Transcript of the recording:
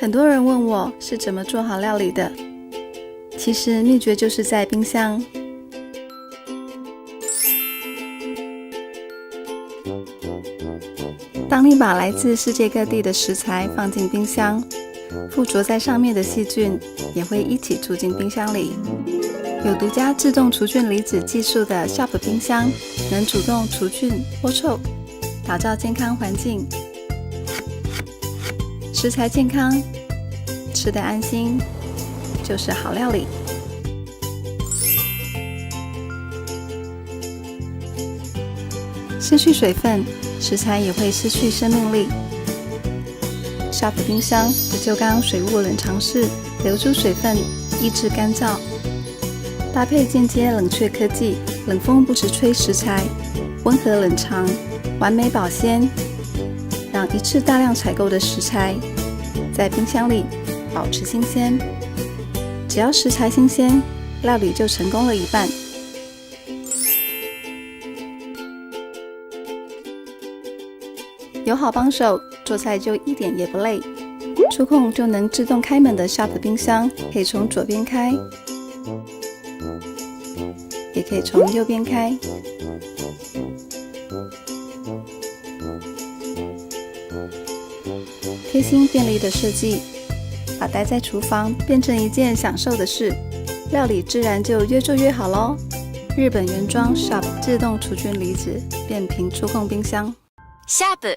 很多人问我是怎么做好料理的，其实秘诀就是在冰箱。当你把来自世界各地的食材放进冰箱，附着在上面的细菌也会一起住进冰箱里。有独家自动除菌离子技术的 Sharp 冰箱，能主动除菌脱臭，打造健康环境。食材健康，吃得安心，就是好料理。失去水分，食材也会失去生命力。Sharp 冰箱不锈钢水雾冷藏室，留住水分，抑制干燥。搭配间接冷却科技，冷风不直吹食材，温和冷藏，完美保鲜，让一次大量采购的食材在冰箱里保持新鲜。只要食材新鲜，料理就成功了一半。有好帮手，做菜就一点也不累。触控就能自动开门的 Sharp 冰箱，可以从左边开，也可以从右边开。贴心便利的设计，把待在厨房变成一件享受的事，料理自然就越做越好咯。日本原装 Sharp 自动除菌离子变频触控冰箱。Sharp